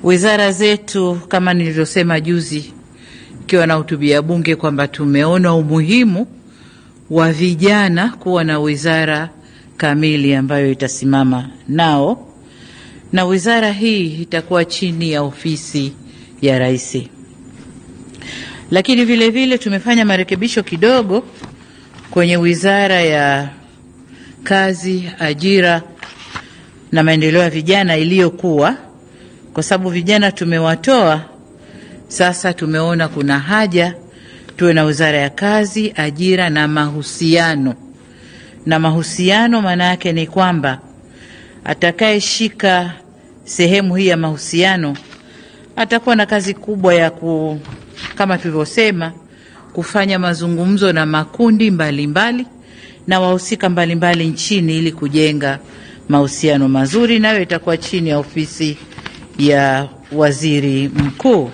Wizara zetu kama nilivyosema juzi ikiwa na hutubia bunge kwamba tumeona umuhimu wa vijana kuwa na wizara kamili ambayo itasimama nao, na wizara hii itakuwa chini ya ofisi ya Rais. Lakini vile vile tumefanya marekebisho kidogo kwenye wizara ya kazi, ajira na maendeleo ya vijana iliyokuwa, kwa sababu vijana tumewatoa. Sasa tumeona kuna haja tuwe na wizara ya kazi, ajira na mahusiano. Na mahusiano maana yake ni kwamba atakayeshika sehemu hii ya mahusiano atakuwa na kazi kubwa ya kama tulivyosema, kufanya mazungumzo na makundi mbalimbali na wahusika mbalimbali nchini ili kujenga mahusiano mazuri, nayo itakuwa chini ya ofisi ya waziri mkuu.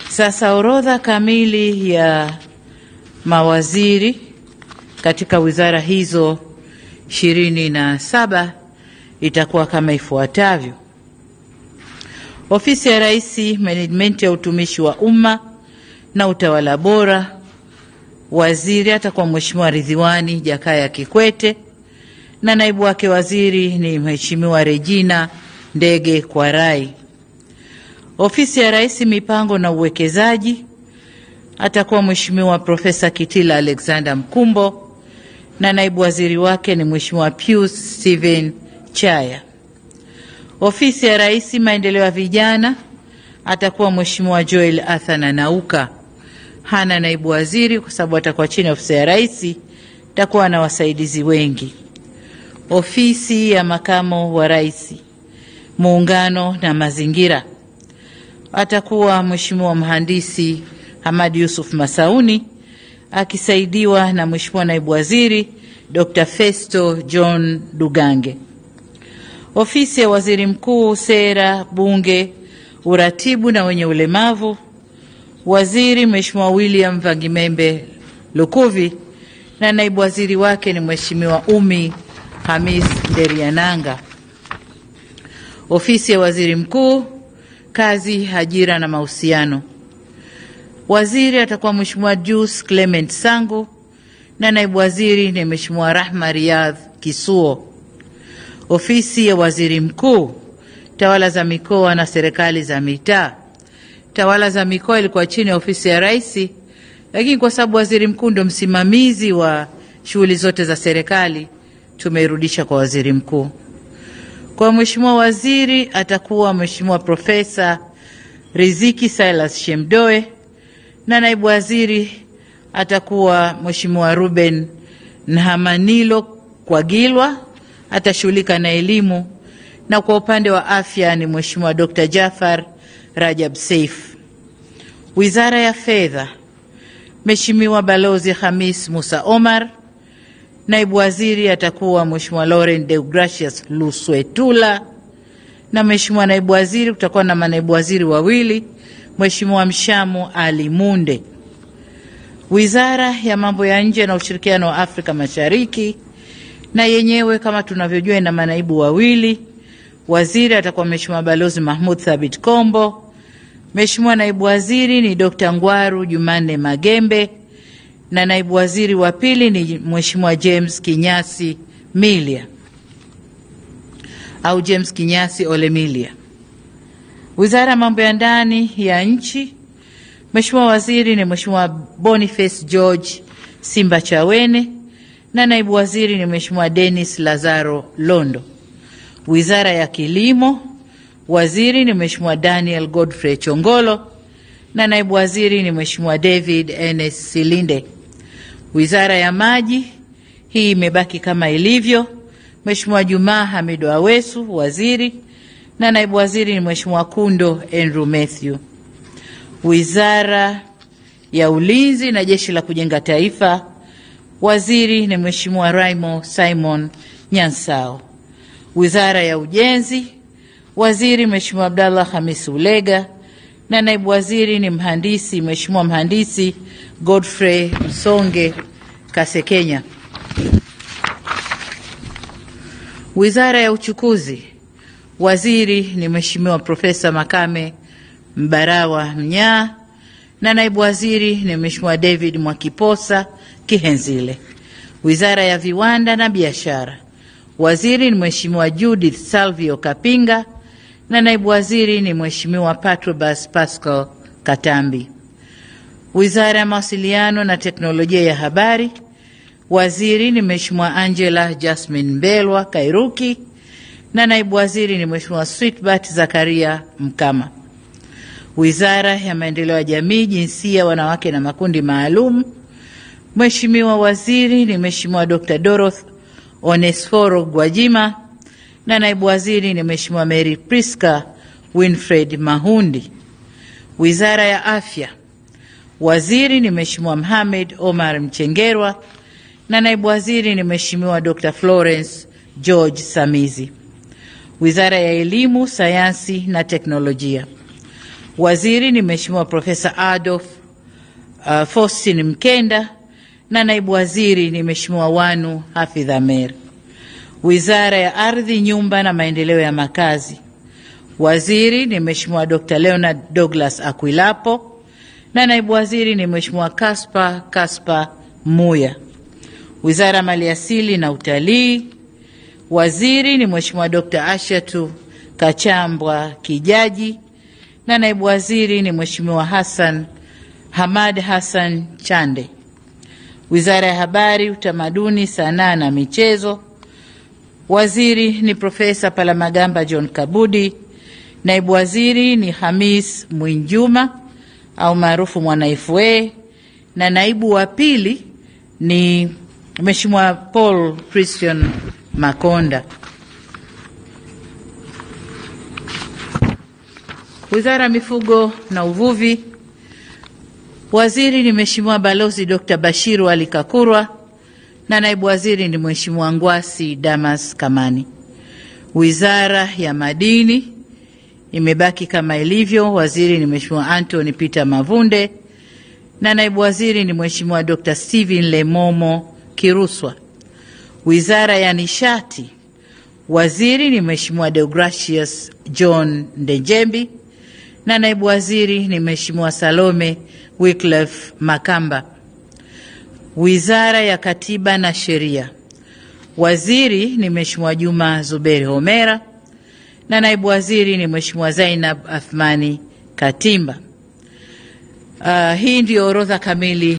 Sasa orodha kamili ya mawaziri katika wizara hizo 27 itakuwa kama ifuatavyo: Ofisi ya Rais, Management ya utumishi wa umma na utawala bora, waziri atakuwa Mheshimiwa Ridhiwani Jakaya Kikwete na naibu wake waziri ni Mheshimiwa Regina Ndege Kwarai. Ofisi ya Rais, Mipango na Uwekezaji, atakuwa Mheshimiwa Profesa Kitila Alexander Mkumbo na naibu waziri wake ni Mheshimiwa Pius Steven Chaya. Ofisi ya Rais, Maendeleo ya Vijana, atakuwa Mheshimiwa Joel Athana Nauka. Hana naibu waziri kwa sababu atakuwa chini ya ofisi ya Rais, atakuwa na wasaidizi wengi. Ofisi ya Makamo wa Rais, Muungano na Mazingira, atakuwa Mheshimiwa Mhandisi Hamad Yusuf Masauni akisaidiwa na Mheshimiwa Naibu Waziri Dr. Festo John Dugange. Ofisi ya Waziri Mkuu, Sera, Bunge, Uratibu na wenye ulemavu, waziri Mheshimiwa William Vangimembe Lukuvi na naibu waziri wake ni Mheshimiwa Umi Hamis Nderiananga. Ofisi ya Waziri Mkuu, Kazi, Ajira na Mahusiano, waziri atakuwa Mheshimiwa Jus Clement Sangu na naibu waziri ni Mheshimiwa Rahma Riyadh Kisuo. Ofisi ya Waziri Mkuu, Tawala za Mikoa na Serikali za Mitaa, Tawala za Mikoa ilikuwa chini ya ofisi ya Rais, lakini kwa sababu waziri mkuu ndio msimamizi wa shughuli zote za serikali tumeirudisha kwa waziri mkuu. Kwa Mheshimiwa waziri atakuwa Mheshimiwa Profesa Riziki Silas Shemdoe na naibu waziri atakuwa Mheshimiwa Ruben Nhamanilo Kwagilwa, atashughulika na elimu, na kwa upande wa afya ni Mheshimiwa Dr. Jafar Rajab Saif. Wizara ya Fedha, Mheshimiwa Balozi Hamis Musa Omar, naibu waziri atakuwa Mheshimiwa Laurent Deogracius Luswetula na Mheshimiwa naibu waziri kutakuwa na manaibu waziri wawili, Mheshimiwa Mshamu Ali Munde. Wizara ya Mambo ya Nje na Ushirikiano wa Afrika Mashariki, na yenyewe kama tunavyojua ina manaibu wawili. Waziri atakuwa Mheshimiwa Balozi Mahmoud Thabit Kombo. Mheshimiwa naibu waziri ni Dr. Ngwaru Jumanne Magembe na naibu waziri wa pili ni Mheshimiwa James Kinyasi Milia au James Kinyasi Olemilia. Wizara ya Mambo ya Ndani ya Nchi, Mheshimiwa waziri ni Mheshimiwa Boniface George Simba Chawene na naibu waziri ni Mheshimiwa Dennis Lazaro Londo. Wizara ya Kilimo, waziri ni Mheshimiwa Daniel Godfrey Chongolo na naibu waziri ni Mheshimiwa David Enes Silinde. Wizara ya Maji, hii imebaki kama ilivyo. Mheshimiwa Juma Hamidu Awesu waziri na naibu waziri ni Mheshimiwa Kundo Andrew Mathew. Wizara ya Ulinzi na Jeshi la Kujenga Taifa, waziri ni Mheshimiwa Raimo Simon Nyansao. Wizara ya Ujenzi, waziri Mheshimiwa Abdallah Hamis Ulega na naibu waziri ni mhandisi Mheshimiwa Mhandisi Godfrey Msonge Kasekenya. Wizara ya Uchukuzi, Waziri ni Mheshimiwa Profesa Makame Mbarawa Mnyaa, na naibu waziri ni Mheshimiwa David Mwakiposa Kihenzile. Wizara ya Viwanda na Biashara, waziri ni Mheshimiwa Judith Salvio Kapinga, na naibu waziri ni Mheshimiwa Patrobas Pascal Katambi. Wizara ya Mawasiliano na Teknolojia ya Habari, waziri ni Mheshimiwa Angela Jasmine Mbelwa Kairuki, na naibu waziri ni Mheshimiwa Sweetbat Zakaria Mkama. Wizara ya Maendeleo ya Jamii, Jinsia, Wanawake na Makundi Maalum, Mheshimiwa waziri ni Mheshimiwa Dr. Dorothy Onesforo Gwajima, na naibu waziri ni Mheshimiwa Mary Priska Winfred Mahundi. Wizara ya Afya, waziri ni Mheshimiwa Mohamed Omar Mchengerwa, na naibu waziri ni Mheshimiwa Dr. Florence George Samizi. Wizara ya Elimu, Sayansi na Teknolojia, waziri ni Mheshimiwa Profesa Adolf Faustin Mkenda, na naibu waziri ni Mheshimiwa Wanu Hafidh Amer. Wizara ya Ardhi, Nyumba na Maendeleo ya Makazi, waziri ni Mheshimiwa Dr. Leonard Douglas Akwilapo, na naibu waziri ni Mheshimiwa Kaspa Muya. Wizara ya Maliasili na Utalii, waziri ni Mheshimiwa Dr. Ashatu Kachambwa Kijaji, na naibu waziri ni Mheshimiwa Hamad Hassan Chande. Wizara ya Habari, Utamaduni, Sanaa na Michezo, waziri ni Profesa Palamagamba John Kabudi, naibu waziri ni Hamis Mwinjuma au maarufu Mwana FA, na naibu wa pili ni Mheshimiwa Paul Christian Makonda. Wizara ya Mifugo na Uvuvi, waziri ni Mheshimiwa Balozi Dr. Bashiru Ali Kakurwa, na naibu waziri ni Mheshimiwa Ngwasi Damas Kamani. Wizara ya Madini imebaki kama ilivyo, waziri ni Mheshimiwa Anthony Peter Mavunde, na naibu waziri ni Mheshimiwa Dr. Steven Lemomo Kiruswa. Wizara ya Nishati, waziri ni Mheshimiwa Deogracius John Ndejembi, na naibu waziri ni Mheshimiwa Salome Wycliffe Makamba. Wizara ya Katiba na Sheria, waziri ni Mheshimiwa Juma Zuberi Homera, na naibu waziri ni Mheshimiwa Zainab Athmani Katimba. Hii ndio orodha kamili.